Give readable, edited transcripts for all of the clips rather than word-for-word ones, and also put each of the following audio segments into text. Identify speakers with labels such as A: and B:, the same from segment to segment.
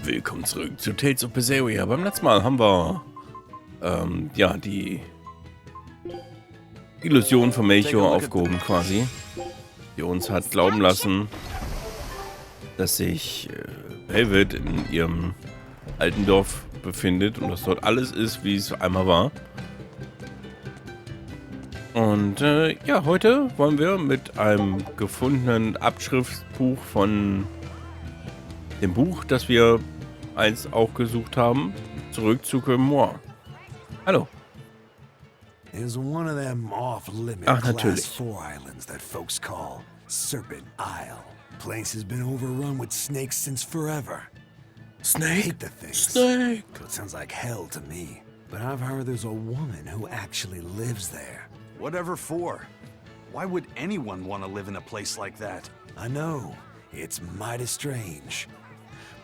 A: Willkommen zurück zu Tales of BERSERIA. Beim letzten Mal haben wir ja, die Illusion von Melchior aufgehoben quasi, die uns hat glauben lassen, dass sich Velvet in ihrem alten Dorf befindet und dass dort alles ist, wie es einmal war. Und ja, heute wollen wir mit einem gefundenen Abschriftsbuch von dem Buch, das wir einst auch gesucht haben, zurück zu Mehr. Hallo.
B: Is one of them off-limit class 4 islands that folks call Serpent Isle. Place has been overrun with snakes since forever.
A: Snake?
B: I hate the things.
A: Snake.
B: It sounds like hell to me. But I've heard there's a woman who actually lives there.
C: Whatever for? Why would anyone want to live in a place like that?
B: I know. It's mighty strange.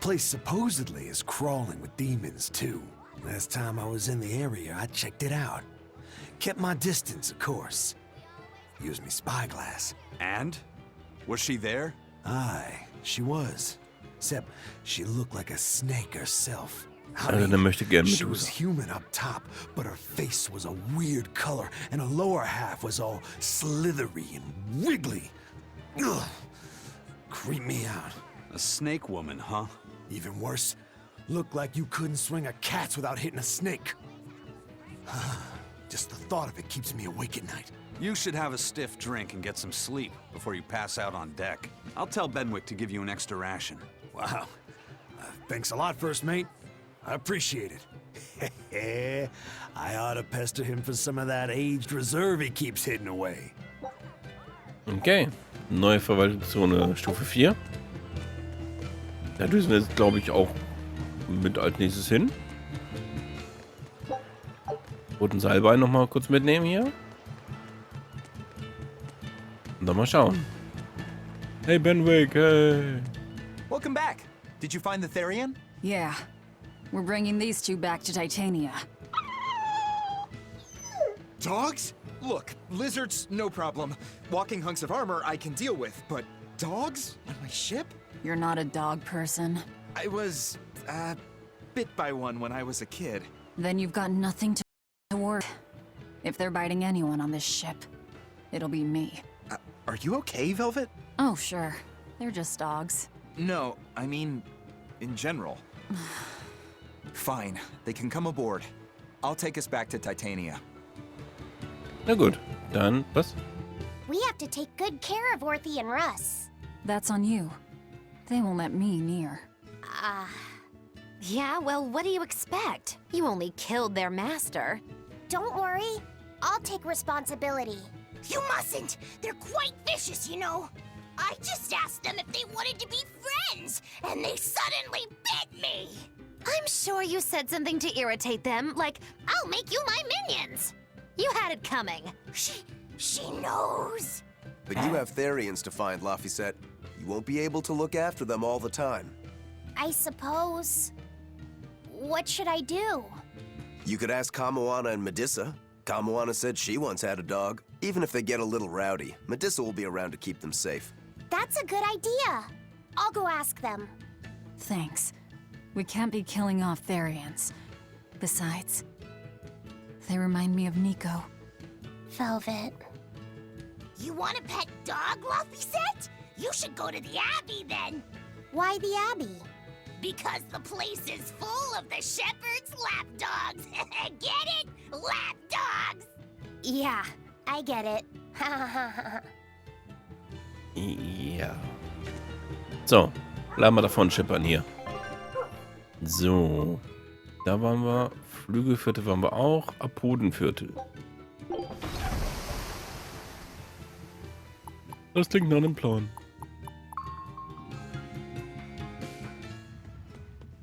B: Place supposedly is crawling with demons too. Last time I was in the area, I checked it out. Kept my distance, of course. Used me spyglass.
C: And? Was she there?
B: Aye, she was. Except she looked like a snake herself.
A: Dann möchte gern mit
B: she was
A: uns.
B: human up top, but her face was a weird color, and her lower half was all slithery and wiggly. Ugh. Creeped me out.
C: A snake woman, huh?
B: Even worse, looked like you couldn't swing a cat's without hitting a snake. Just the thought of it keeps me awake at night.
C: You should have a stiff drink and get some sleep before you pass out on deck. I'll tell Benwick to give you an extra ration.
B: Wow. Thanks a lot, First Mate. I appreciate it. I ought to pester him for some of that aged reserve he keeps hidden away.
A: Okay, neue Verwaltungszone Stufe 4. Da düsen wir jetzt, glaube ich, auch mit als nächstes hin. Roten Seilbein noch mal kurz mitnehmen hier. Und dann mal schauen. Hey Benwick, hey.
D: Welcome back. Did you find the Therian?
E: Yeah. We're bringing these two back to Titania.
D: Dogs? Look, lizards, no problem. Walking hunks of armor I can deal with, but dogs? On my ship?
E: You're not a dog person.
D: I was, bit by one when I was a kid.
E: Then you've got nothing to worry. If they're biting anyone on this ship, it'll be me.
D: Are you okay, Velvet?
E: Oh, sure. They're just dogs.
D: No, I mean, in general. Fine, they can come aboard. I'll take us back to Titania.
A: Na gut, dann was?
F: We have to take good care of Orthy and Russ.
E: That's on you. They won't let me near.
F: Yeah, well, what do you expect? You only killed their master. Don't worry. I'll take responsibility. You mustn't! They're quite vicious, you know. I just asked them if they wanted to be friends, and they suddenly bit me! I'm sure you said something to irritate them, like, I'll make you my minions! You had it coming. She knows.
G: But you have Therians to find, Laphicet. You won't be able to look after them all the time.
F: I suppose. What should I do?
G: You could ask Kamoana and Medissa. Kamoana said she once had a dog. Even if they get a little rowdy, Medissa will be around to keep them safe.
F: That's a good idea. I'll go ask them.
E: Thanks. We can't be killing off Therians. Besides, they remind me of Nico.
F: Velvet. You want a pet dog, Laphicet? You should go to the Abbey then. Why the Abbey? Because the place is full of the shepherd's lapdogs. Get it? Lapdogs! Yeah, I get it.
A: Ja. So, bleiben wir davon schippern hier. So, da waren wir. Flügelviertel waren wir auch. Apodenviertel. Das klingt nach einem Plan.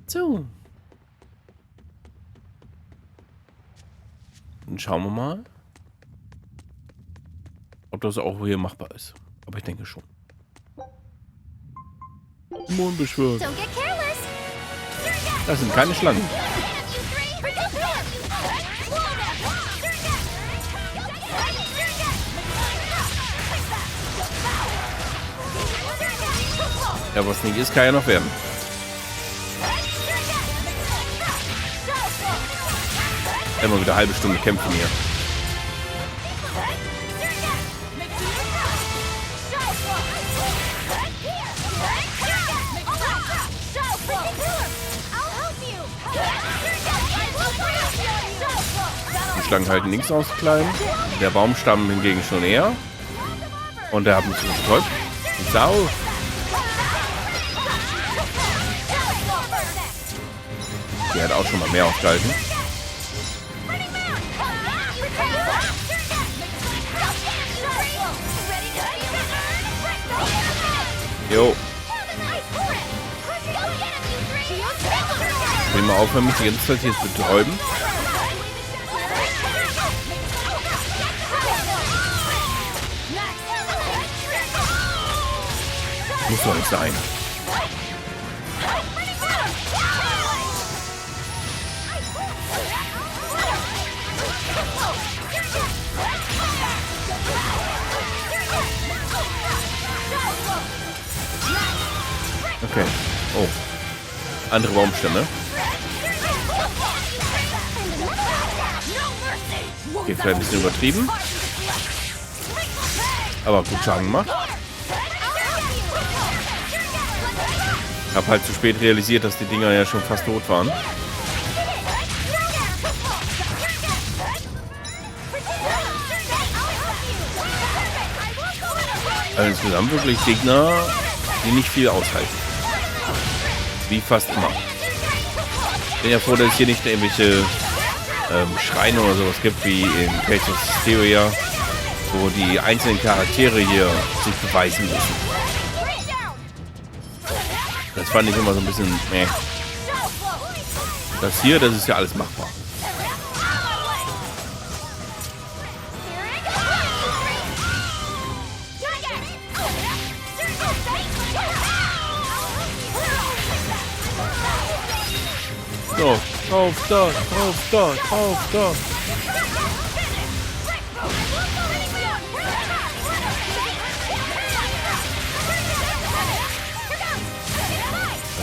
A: So. Dann schauen wir mal, ob das auch hier machbar ist. Aber ich denke schon. Mond beschwört.
F: Don't get careless.
A: Das sind keine Schlangen. Ja, was nicht ist, kann ja noch werden. Immer wieder eine halbe Stunde kämpfen hier. Die Schlangen halten nichts aus klein. Der Baumstamm hingegen schon eher. Und der hat mich betäubt. Die Sau. Die hat auch schon mal mehr ausgehalten. Jo. Ich will mal aufhören, mich die ganze Zeit hier zu betäuben. Muss doch nicht sein. Okay. Oh. Andere Baumstämme. Okay, vielleicht ein bisschen übertrieben. Aber gut Schaden gemacht. Hab halt zu spät realisiert, dass die Dinger ja schon fast tot waren. Also insgesamt wirklich Gegner, die nicht viel aushalten. Wie fast immer. Ich bin ja froh, dass es hier nicht irgendwelche Schreine oder sowas gibt, wie in BERSERIA, wo die einzelnen Charaktere hier sich beweisen müssen. Das fand ich immer so ein bisschen meh. Das hier, das ist ja alles machbar. So, auf da, auf da, auf da.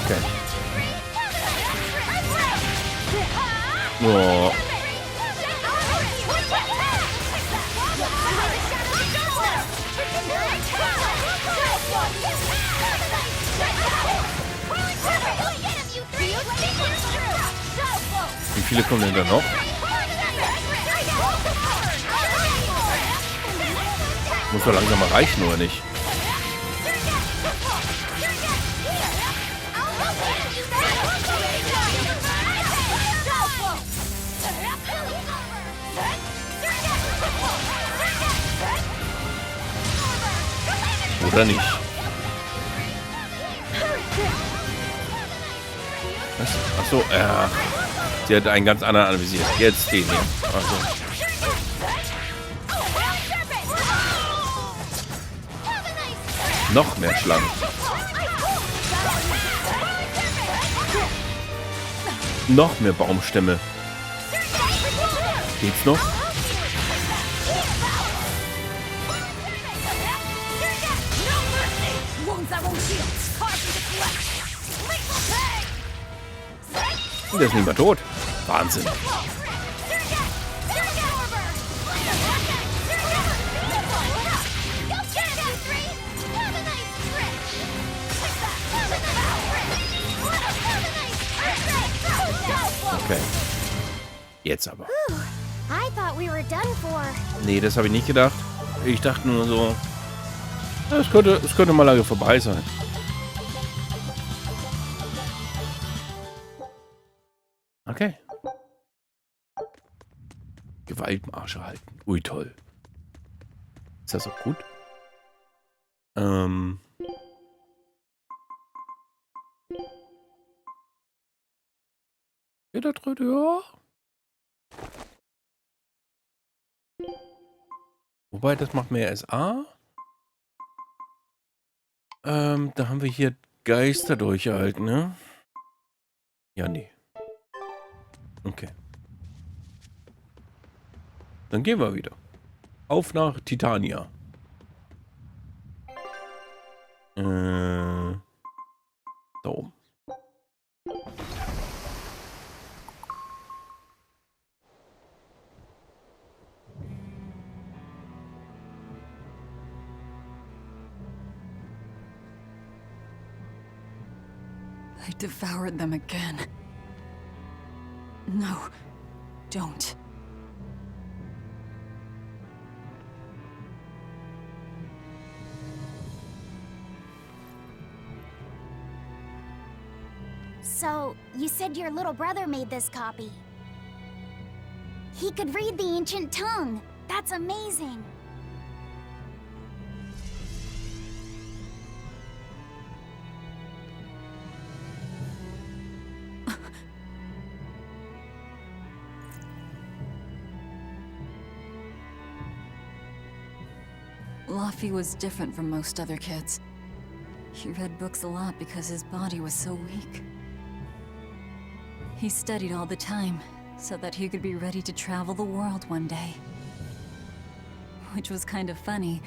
A: Okay. Oh. Wie viele kommen denn da noch? Muss doch langsam mal reichen, oder nicht? Oder nicht? Was? Achso, sie hat einen ganz anderen anvisiert. Jetzt den hier. Achso. Noch mehr Schlangen. Noch mehr Baumstämme. Geht's noch? Der ist nicht mehr tot. Wahnsinn. Okay. Jetzt aber.
F: I thought we were done for.
A: Nee, das habe ich nicht gedacht. Ich dachte nur so, es könnte mal lange vorbei sein. Okay. Gewaltmarsche halten. Ui, toll. Ist das auch gut? Geht da drin, ja. Wobei, das macht mehr SA. Da haben wir hier Geister durchgehalten, ne? Ja, nee. Okay. Dann gehen wir wieder. Auf nach Titania. Da oben.
E: I devoured them again. No, don't.
F: So, you said your little brother made this copy. He could read the ancient tongue. That's amazing.
E: Laffy was different from most other kids. He read books a lot because his body was so weak. He studied all the time, so that he could be ready to travel the world one day. Which was kind of funny,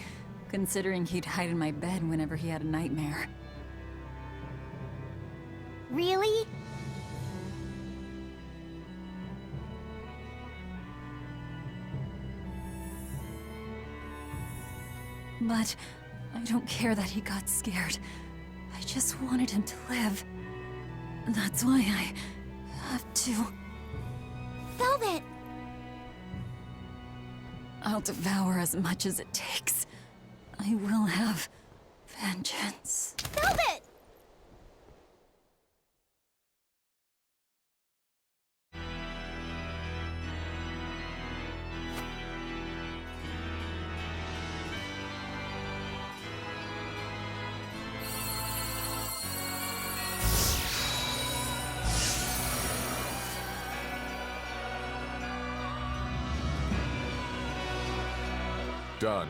E: considering he'd hide in my bed whenever he had a nightmare.
F: Really?
E: But I don't care that he got scared. I just wanted him to live. That's why I have to.
F: Velvet!
E: I'll devour as much as it takes. I will have vengeance.
F: Velvet!
H: Done.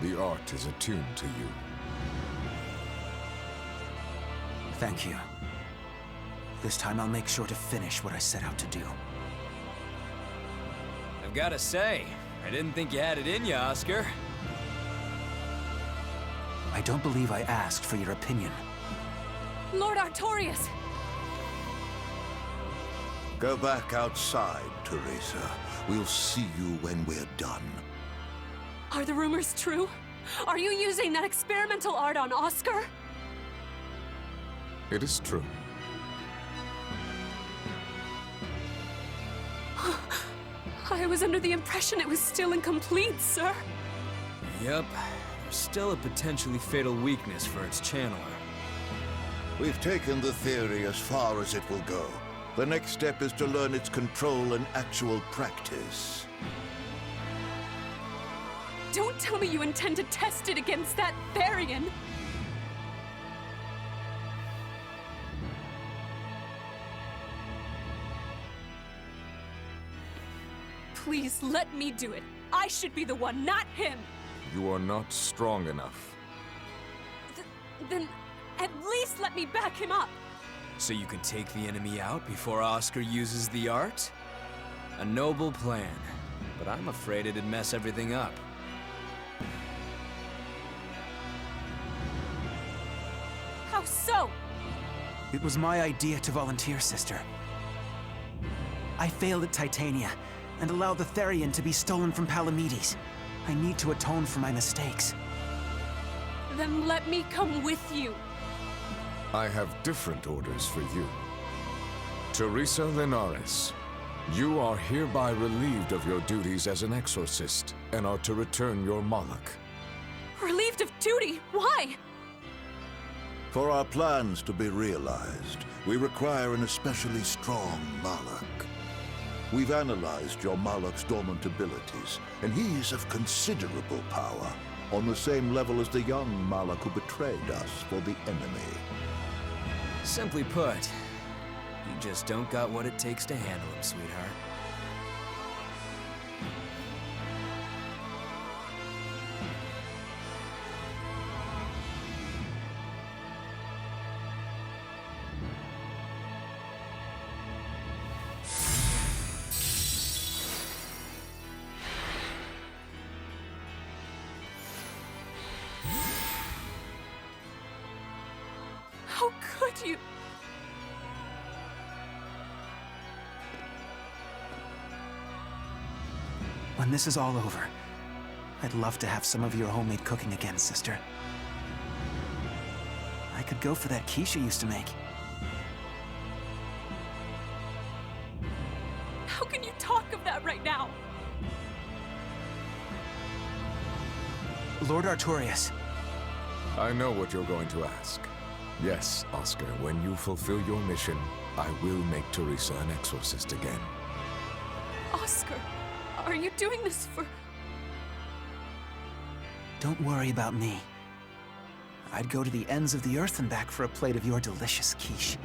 H: The art is attuned to you.
B: Thank you. This time I'll make sure to finish what I set out to do.
I: I've gotta say, I didn't think you had it in you, Oscar.
B: I don't believe I asked for your opinion.
E: Lord Artorias!
J: Go back outside, Teresa. We'll see you when we're done.
K: Are the rumors true? Are you using that experimental art on Oscar?
H: It is true.
K: I was under the impression it was still incomplete, sir.
I: Yep. There's still a potentially fatal weakness for its channeler.
J: We've taken the theory as far as it will go. The next step is to learn its control and actual practice.
K: Don't tell me you intend to test it against that Therian! Please, let me do it. I should be the one, not him!
H: You are not strong enough.
K: Then, at least let me back him up!
I: So you can take the enemy out before Oscar uses the art? A noble plan, but I'm afraid it'd mess everything up.
K: How so?
B: It was my idea to volunteer, sister. I failed at Titania, and allowed the Therian to be stolen from Palamedes. I need to atone for my mistakes.
K: Then let me come with you.
H: I have different orders for you. Teresa Linares, you are hereby relieved of your duties as an exorcist, and are to return your Moloch.
K: Relieved of duty? Why?
J: For our plans to be realized, we require an especially strong Moloch. We've analyzed your Moloch's dormant abilities, and he is of considerable power, on the same level as the young Moloch who betrayed us for the enemy.
I: Simply put, you just don't got what it takes to handle him, sweetheart.
K: How could you?
B: When this is all over, I'd love to have some of your homemade cooking again, sister. I could go for that quiche you used to make.
K: How can you talk of that right now?
D: Lord Artorias.
H: I know what you're going to ask. Yes, Oscar, when you fulfill your mission, I will make Teresa an exorcist again.
K: Oscar, are you doing this for...
D: Don't worry about me. I'd go to the ends of the earth and back for a plate of your delicious quiche.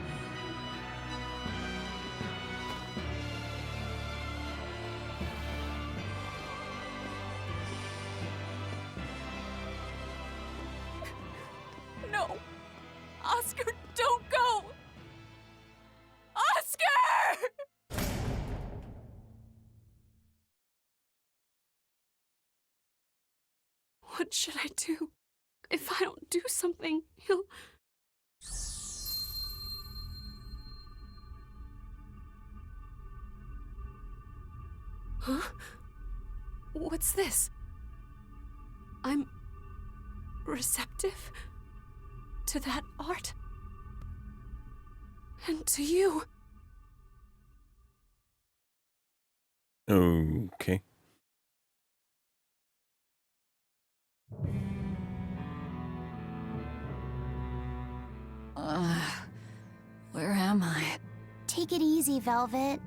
K: No! Oscar, don't go! Oscar! What should I do? If I don't do something, he'll... Huh? What's this? I'm receptive to that art and to you.
A: Okay.
E: Where am I?
F: Take it easy, Velvet.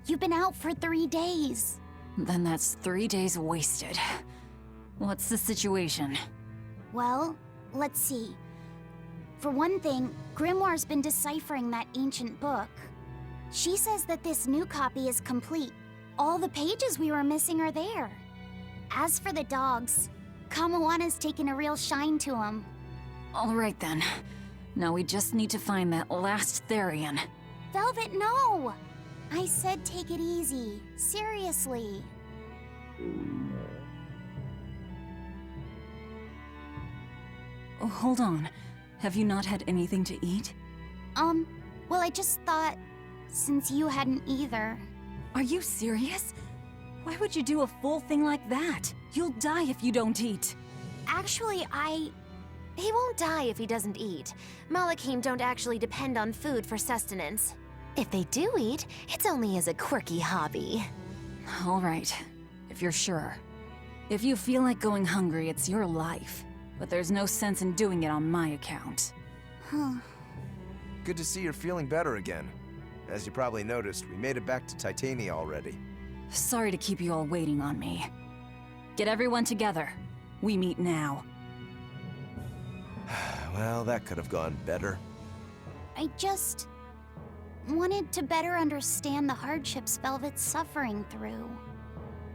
F: You've been out for 3 days.
E: Then that's 3 days wasted. What's the situation?
F: Well, let's see. For one thing, Grimoire's been deciphering that ancient book. She says that this new copy is complete. All the pages we were missing are there. As for the dogs, Kamoana's taken a real shine to them.
E: All right then. Now we just need to find that last Therian.
F: Velvet, no! I said take it easy. Seriously.
E: Oh, hold on. Have you not had anything to eat?
F: Well, I just thought, since you hadn't either.
E: Are you serious? Why would you do a full thing like that? You'll die if you don't eat.
F: Actually,
L: He won't die if he doesn't eat. Malachim don't actually depend on food for sustenance. If they do eat, it's only as a quirky hobby.
E: All right, if you're sure. If you feel like going hungry, it's your life. But there's no sense in doing it on my account.
M: Good to see you're feeling better again. As you probably noticed, we made it back to Titania already.
E: Sorry to keep you all waiting on me. Get everyone together. We meet now.
M: Well, that could have gone better.
F: I just wanted to better understand the hardships Velvet's suffering through.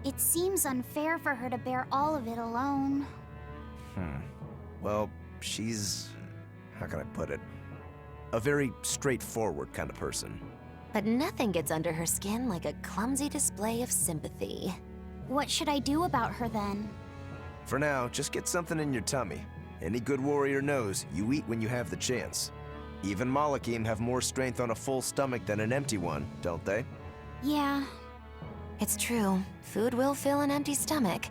F: It seems unfair for her to bear all of it alone.
M: Well, she's... how can I put it? A very straightforward kind of person.
L: But nothing gets under her skin like a clumsy display of sympathy.
F: What should I do about her then?
M: For now, just get something in your tummy. Any good warrior knows you eat when you have the chance. Even Malachim have more strength on a full stomach than an empty one, don't they?
F: Yeah.
L: It's true, food will fill an empty stomach.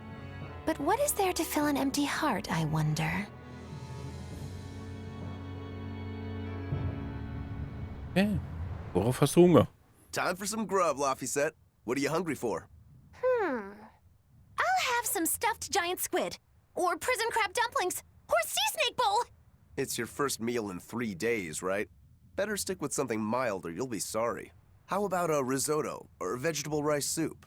L: But what is there to fill an empty heart, I wonder?
A: Yeah. Worauf hast du Hunger?
G: Time for some grub, Laphicet. What are you hungry for?
L: I'll have some stuffed giant squid, or prison crab dumplings, or sea snake bowl!
G: It's your first meal in 3 days, right? Better stick with something mild or you'll be sorry. How about a risotto or vegetable rice soup?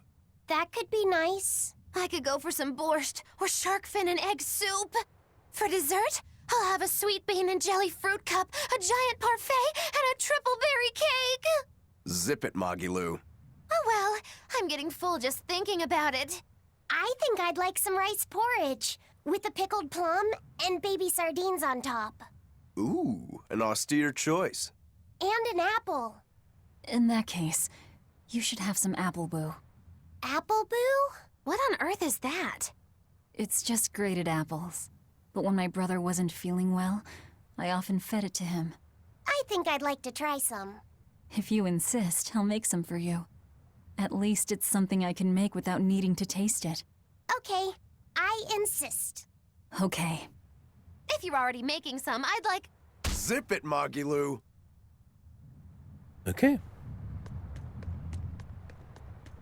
F: That could be nice.
L: I could go for some borscht, or shark fin and egg soup. For dessert, I'll have a sweet bean and jelly fruit cup, a giant parfait, and a triple berry cake!
G: Zip it, Magilou.
L: Oh well, I'm getting full just thinking about it.
F: I think I'd like some rice porridge, with a pickled plum and baby sardines on top.
G: Ooh, an austere choice.
F: And an apple.
E: In that case, you should have some apple boo.
F: Apple boo?
L: What on earth is that?
E: It's just grated apples. But when my brother wasn't feeling well, I often fed it to him.
F: I think I'd like to try some.
E: If you insist, I'll make some for you. At least it's something I can make without needing to taste it.
F: Okay, I insist.
E: Okay.
L: If you're already making some, I'd like...
G: Zip it, Magilou.
A: Okay.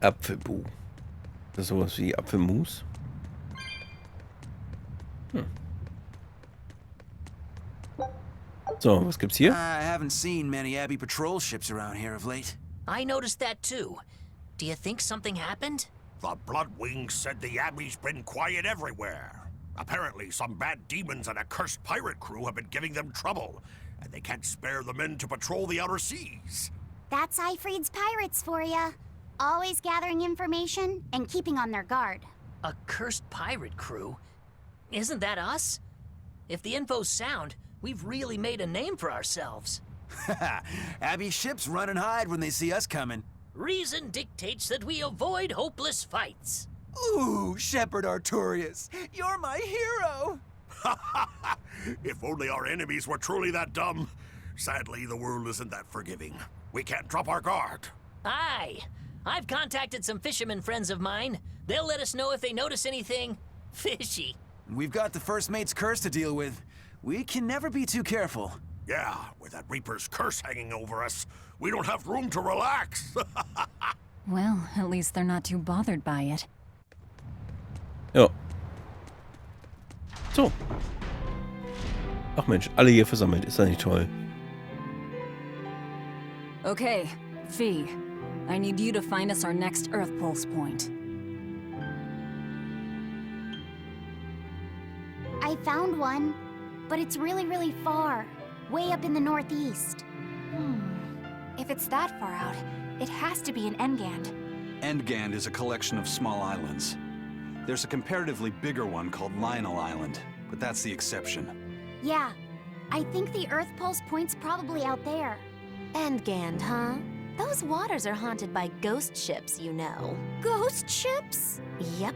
A: Apfelbu. Das ist sowas wie Apfelmus. So, was gibt's hier?
N: I haven't seen many Abbey patrol ships around here of late.
O: I noticed that too. Do you think something happened?
P: The Bloodwings said the Abbey's been quiet everywhere. Apparently, some bad demons and a cursed pirate crew have been giving them trouble, and they can't spare the men to patrol the outer seas.
F: That's Eifried's pirates for ya. Always gathering information and keeping on their guard.
O: A cursed pirate crew? Isn't that us? If the info's sound, we've really made a name for ourselves.
N: Abbey ships run and hide when they see us coming.
O: Reason dictates that we avoid hopeless fights.
N: Ooh, Shepherd Artorias, you're my hero!
P: If only our enemies were truly that dumb. Sadly, the world isn't that forgiving. We can't drop our guard.
O: Aye. I've contacted some fishermen friends of mine. They'll let us know if they notice anything fishy.
N: We've got the first mate's curse to deal with. We can never be too careful.
P: Yeah, with that Reaper's curse hanging over us, we don't have room to relax.
E: Well, at least they're not too bothered by it.
A: Ja. So. Ach Mensch, alle hier versammelt. Ist das nicht toll?
E: Okay, Fee. I need you to find us our next Earth Pulse point.
F: I found one, but it's really, really far. Way up in the northeast.
L: If it's that far out, it has to be an Engand.
C: Engand is a collection of small islands. There's a comparatively bigger one called Lionel Island, but that's the exception.
F: Yeah, I think the Earth Pulse point's probably out there.
L: Engand, huh? Those waters are haunted by ghost ships, you know.
F: Ghost ships?
L: Yep.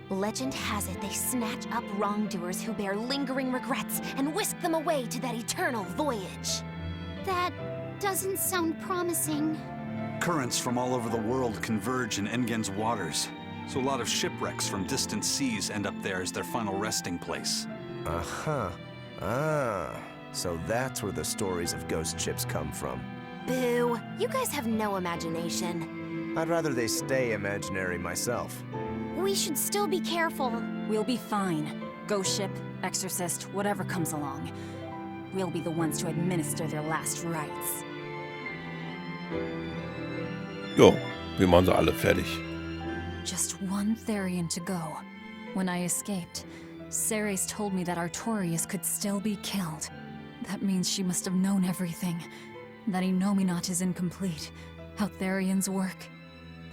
L: Legend has it they snatch up wrongdoers who bear lingering regrets and whisk them away to that eternal voyage.
F: That doesn't sound promising.
C: Currents from all over the world converge in Engand's waters, so a lot of shipwrecks from distant seas end up there as their final resting place.
M: Uh-huh. Ah, so that's where the stories of ghost ships come from.
L: Boo, you guys have no imagination.
M: I'd rather they stay imaginary myself.
F: We should still be careful.
E: We'll be fine. Ghost ship, exorcist, whatever comes along. We'll be the ones to administer their last rites.
A: Jo, wir machen sie alle fertig.
E: Just one Therian to go. When I escaped, Ceres told me that Artorias could still be killed. That means she must have known everything. That Inominat is incomplete. How Therians work.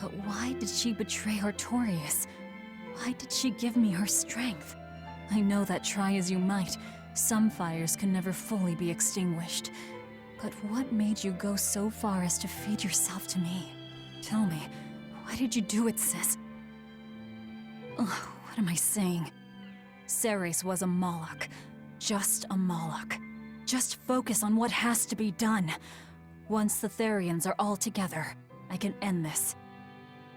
E: But why did she betray Artorias? Why did she give me her strength? I know that try as you might, some fires can never fully be extinguished. But what made you go so far as to feed yourself to me? Tell me, why did you do it, sis? Ugh, what am I saying? Ceres was a Moloch. Just a Moloch. Just focus on what has to be done. Once the Therians are all together, I can end this.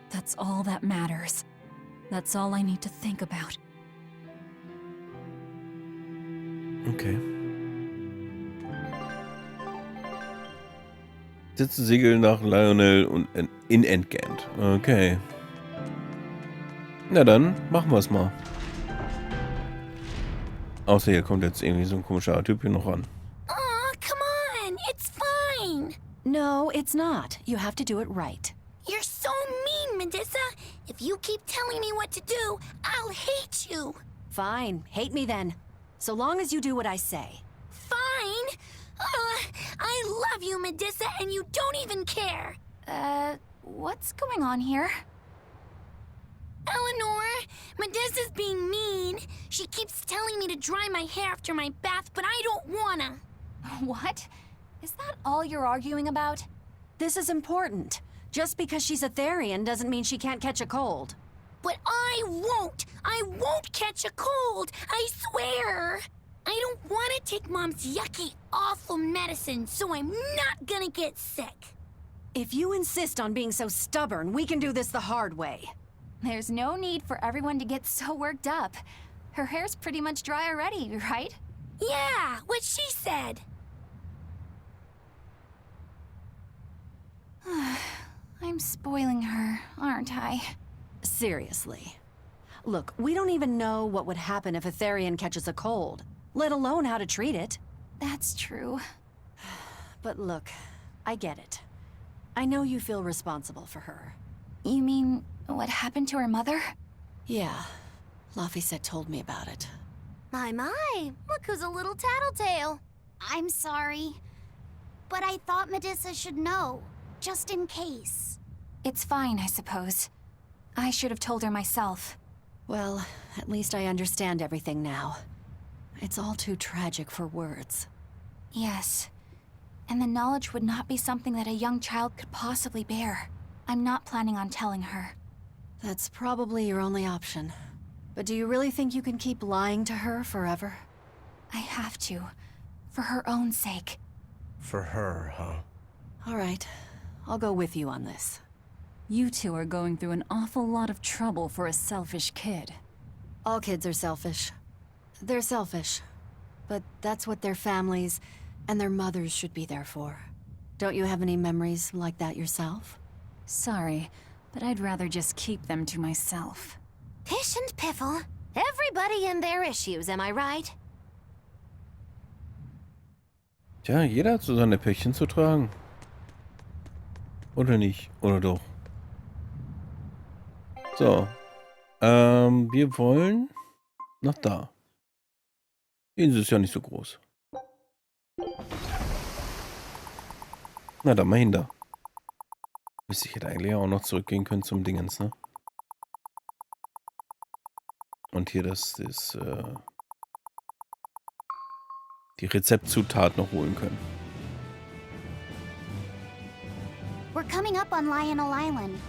E: That's all that matters. That's all I need to think about.
A: Okay. Setze Segel nach Lionel und in Engand. Okay. Na dann, machen wir es mal. Außer hier kommt jetzt irgendwie so ein komischer Typ hier noch ran.
F: Aw, come on! It's fine!
Q: No, it's not. You have to do it right.
F: You're so mean, Medissa! If you keep telling me what to do, I'll hate you!
Q: Fine, hate me then. So long as you do what I say.
F: Fine! I love you, Medissa, and you don't even care!
L: What's going on here?
F: Eleanor, Medissa's being mean. She keeps telling me to dry my hair after my bath, but I don't wanna.
L: What? Is that all you're arguing about?
Q: This is important. Just because she's a Therian doesn't mean she can't catch a cold.
F: But I won't! I won't catch a cold! I swear! I don't want to take Mom's yucky, awful medicine, so I'm not gonna get sick.
Q: If you insist on being so stubborn, we can do this the hard way.
L: There's no need for everyone to get so worked up. Her hair's pretty much dry already, right?
F: Yeah, what she said.
L: I I'm spoiling her, aren't I?
Q: Seriously. Look, we don't even know what would happen if a Therian catches a cold, let alone how to treat it.
L: That's true.
Q: But look, I get it. I know you feel responsible for her.
L: You mean what happened to her mother?
Q: Yeah. Laphicet told me about it.
F: My, look who's a little tattletale. I'm sorry, but I thought Medusa should know, just in case.
L: It's fine, I suppose. I should have told her myself.
Q: Well, at least I understand everything now. It's all too tragic for words.
L: Yes. And the knowledge would not be something that a young child could possibly bear. I'm not planning on telling her.
Q: That's probably your only option. But do you really think you can keep lying to her forever?
L: I have to. For her own sake.
M: For her, huh?
Q: All right. I'll go with you on this.
E: You two are going through an awful lot of trouble for a selfish kid.
Q: All kids are selfish. They're selfish. But that's what their families and their mothers should be there for. Don't you have any memories like that yourself?
E: Sorry, but I'd rather just keep them to myself.
F: Pish and piffle. Everybody and their issues, am I right?
A: Tja, jeder hat so seine Päckchen zu tragen. Oder nicht? Oder doch? So. Wir wollen nach da. Die Insel ist ja nicht so groß. Na, dann mal hin da. Ich hätte eigentlich auch noch zurückgehen können zum Dingens, ne? Und hier das ist, die Rezeptzutat noch holen können.
F: We're coming up on Lionel Island.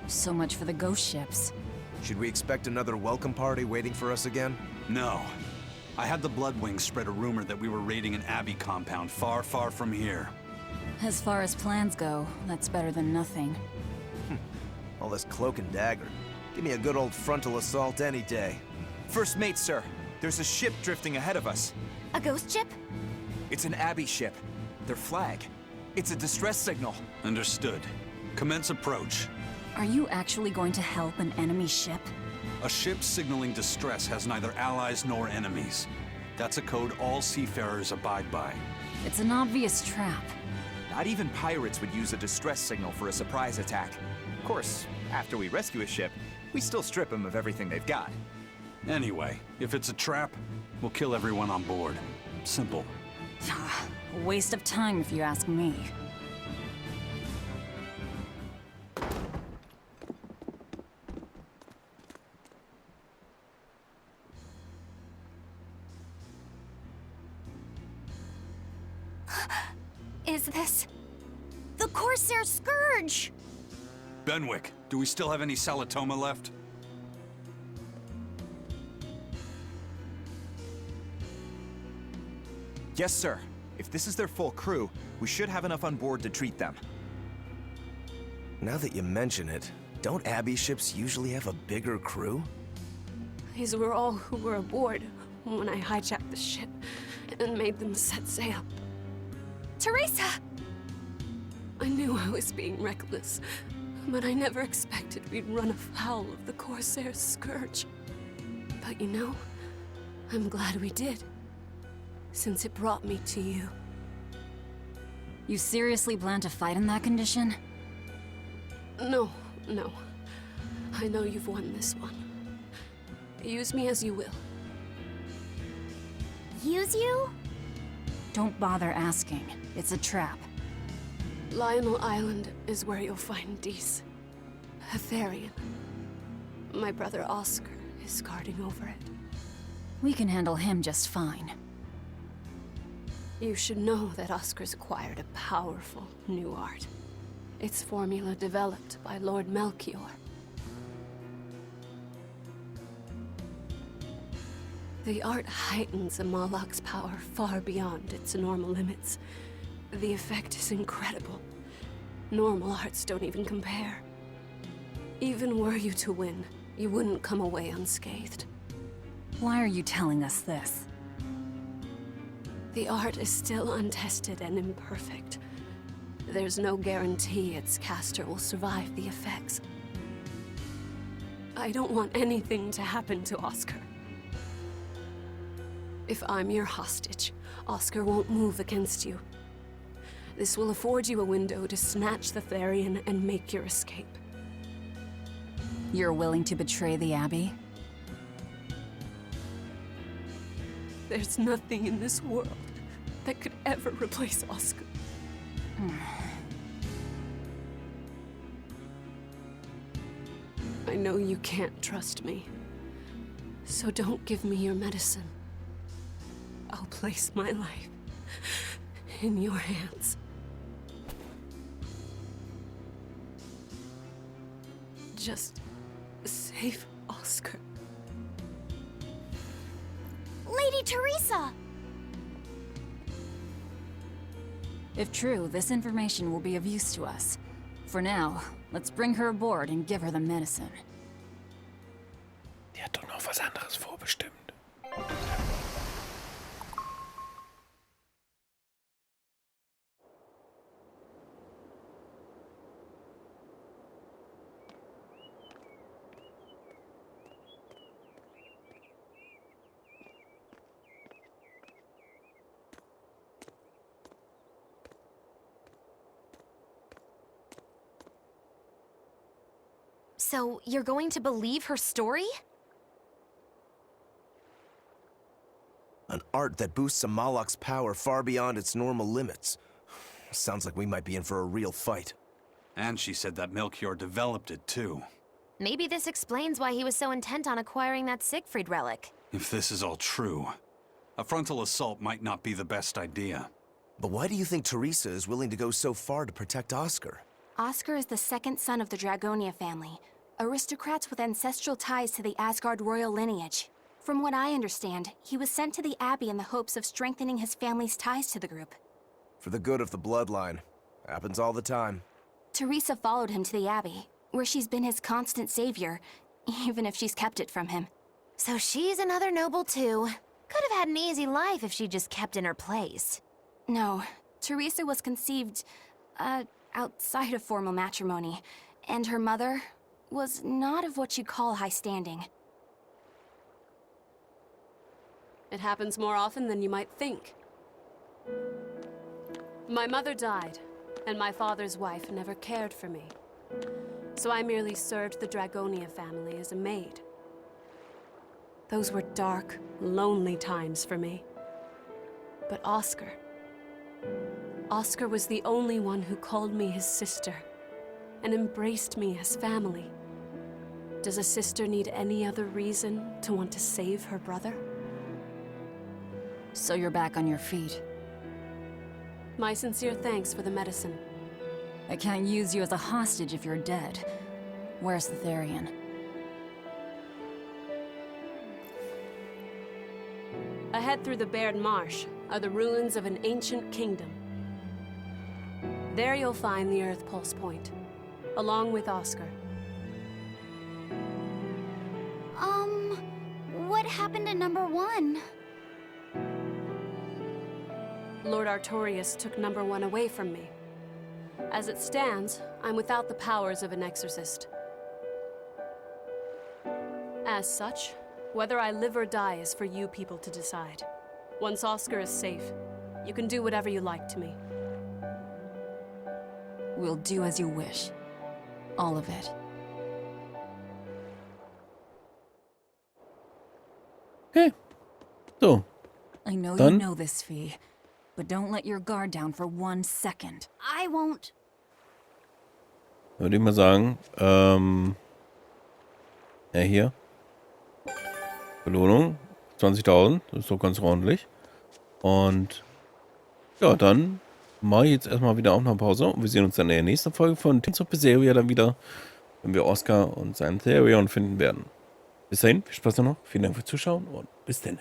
E: So much for the ghost ships.
M: Should we expect another welcome party waiting for us again?
C: No. I had the Bloodwings spread a rumor that we were raiding an Abbey compound far, far from here.
E: As far as plans go, that's better than nothing.
M: All this cloak and dagger. Give me a good old frontal assault any day.
D: First mate, sir. There's a ship drifting ahead of us.
F: A ghost ship?
D: It's an Abbey ship. Their flag. It's a distress signal.
C: Understood. Commence approach.
E: Are you actually going to help an enemy ship?
C: A ship signaling distress has neither allies nor enemies. That's a code all seafarers abide by.
E: It's an obvious trap.
D: Not even pirates would use a distress signal for a surprise attack. Of course, after we rescue a ship, we still strip them of everything they've got.
C: Anyway, if it's a trap, we'll kill everyone on board. Simple.
E: A waste of time if you ask me.
F: Is this the Corsair Scourge?
C: Benwick, do we still have any Salatoma left?
D: Yes, sir. If this is their full crew, we should have enough on board to treat them.
M: Now that you mention it, don't Abbey ships usually have a bigger crew?
K: These were all who were aboard when I hijacked the ship and made them set sail.
F: Teresa!
K: I knew I was being reckless, but I never expected we'd run afoul of the Corsair's scourge. But you know, I'm glad we did, since it brought me to you.
E: You seriously plan to fight in that condition?
K: No. I know you've won this one. Use me as you will.
F: Use you?
E: Don't bother asking. It's a trap.
K: Lionel Island is where you'll find Dees. A Therian. My brother Oscar is guarding over it.
E: We can handle him just fine.
K: You should know that Oscar's acquired a powerful new art. Its formula developed by Lord Melchior. The art heightens a Moloch's power far beyond its normal limits. The effect is incredible. Normal arts don't even compare. Even were you to win, you wouldn't come away unscathed.
E: Why are you telling us this?
K: The art is still untested and imperfect. There's no guarantee its caster will survive the effects. I don't want anything to happen to Oscar. If I'm your hostage, Oscar won't move against you. This will afford you a window to snatch the Therian and make your escape.
E: You're willing to betray the Abbey?
K: There's nothing in this world that could ever replace Oscar. I know you can't trust me, so don't give me your medicine. I'll place my life in your hands. Just save Oscar.
L: Lady Teresa!
E: If true, this information will be of use to us. For now, let's bring her aboard and give her the medicine.
A: Die hat doch noch was anderes vorbestimmt.
L: So, you're going to believe her story?
M: An art that boosts a Moloch's power far beyond its normal limits. Sounds like we might be in for a real fight.
C: And she said that Melchior developed it, too.
L: Maybe this explains why he was so intent on acquiring that Siegfried relic.
C: If this is all true, a frontal assault might not be the best idea.
M: But why do you think Teresa is willing to go so far to protect Oscar?
R: Oscar is the second son of the Dragonia family, aristocrats with ancestral ties to the Asgard royal lineage. From what I understand, he was sent to the Abbey in the hopes of strengthening his family's ties to the group.
M: For the good of the bloodline. Happens all the time.
R: Teresa followed him to the Abbey, where she's been his constant savior, even if she's kept it from him.
L: So she's another noble too. Could have had an easy life if she just kept in her place.
R: No, Teresa was conceived, outside of formal matrimony, and her mother was not of what you'd call high standing.
K: It happens more often than you might think. My mother died, and my father's wife never cared for me. So I merely served the Dragonia family as a maid. Those were dark, lonely times for me. But Oscar was the only one who called me his sister and embraced me as family. Does a sister need any other reason to want to save her brother?
E: So you're back on your feet.
K: My sincere thanks for the medicine.
E: I can't use you as a hostage if you're dead. Where's the Therian?
K: Ahead through the Baird Marsh are the ruins of an ancient kingdom. There you'll find the Earth Pulse Point, along with Oscar.
L: What happened to number 1?
K: Lord Artorius took number 1 away from me. As it stands, I'm without the powers of an exorcist. As such, whether I live or die is for you people to decide. Once Oscar is safe, you can do whatever you like to me.
E: We'll do as you wish. All of it.
A: Okay. So.
E: I know
A: Dann?
E: you know this, Fee, but don't let your guard down for 1 second.
L: I won't.
A: Würde ich mal sagen, ja hier. Belohnung, 20.000, das ist doch ganz ordentlich. Und ja, dann mache ich jetzt erstmal wieder auch noch Pause und wir sehen uns dann in der nächsten Folge von YouTube BERSERIA dann wieder, wenn wir Oscar und seinen Therion finden werden. Bis dahin, viel Spaß noch, vielen Dank fürs Zuschauen und bis dann.